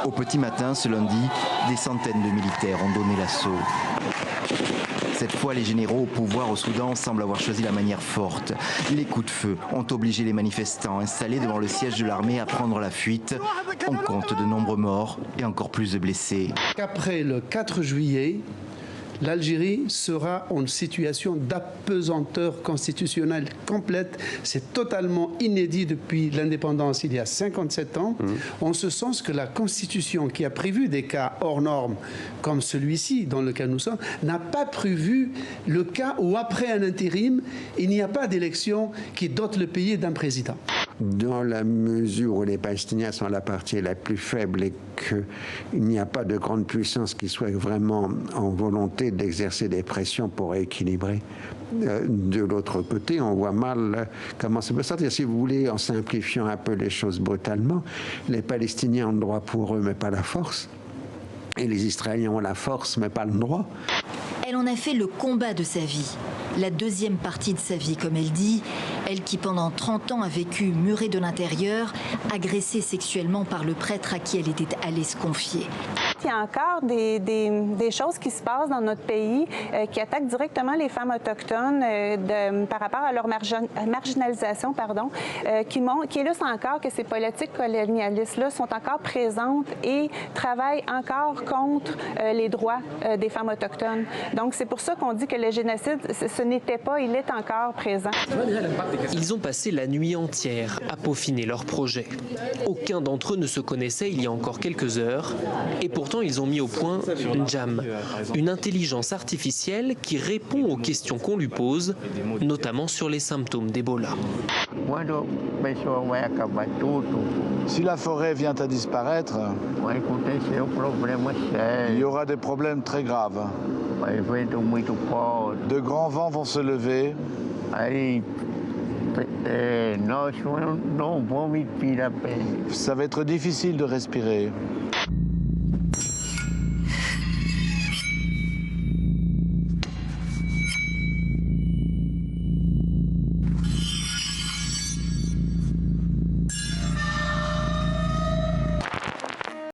Au petit matin, ce lundi, des centaines de militaires ont donné l'assaut. Cette fois, les généraux au pouvoir au Soudan semblent avoir choisi la manière forte. Les coups de feu ont obligé les manifestants installés devant le siège de l'armée à prendre la fuite. On compte de nombreux morts et encore plus de blessés. Après le 4 juillet, l'Algérie sera en situation d'apesanteur constitutionnelle complète. C'est totalement inédit depuis l'indépendance il y a 57 ans, en ce sens que la Constitution qui a prévu des cas hors normes, comme celui-ci dans lequel nous sommes, n'a pas prévu le cas où après un intérim, il n'y a pas d'élection qui dote le pays d'un président. Dans la mesure où les Palestiniens sont la partie la plus faible et qu'il n'y a pas de grande puissance qui soit vraiment en volonté d'exercer des pressions pour équilibrer. De l'autre côté, on voit mal comment ça peut sortir. Si vous voulez, en simplifiant un peu les choses brutalement, les Palestiniens ont le droit pour eux, mais pas la force. Et les Israéliens ont la force, mais pas le droit. Elle en a fait le combat de sa vie. La deuxième partie de sa vie, comme elle dit, elle qui pendant 30 ans a vécu murée de l'intérieur, agressée sexuellement par le prêtre à qui elle était allée se confier. Il y a encore des choses qui se passent dans notre pays qui attaquent directement les femmes autochtones par rapport à leur marginalisation, qui illustrent encore que ces politiques colonialistes-là sont encore présentes et travaillent encore contre les droits des femmes autochtones. Donc c'est pour ça qu'on dit que le génocide, ce n'était pas, il est encore présent. Ils ont passé la nuit entière à peaufiner leur projet. Aucun d'entre eux ne se connaissait il y a encore quelques heures et pourtant ils ont mis au point Njam, une intelligence artificielle qui répond aux questions qu'on lui pose, notamment sur les symptômes d'Ebola. Si la forêt vient à disparaître, il y aura des problèmes très graves. De grands vents vont se lever. Ça va être difficile de respirer.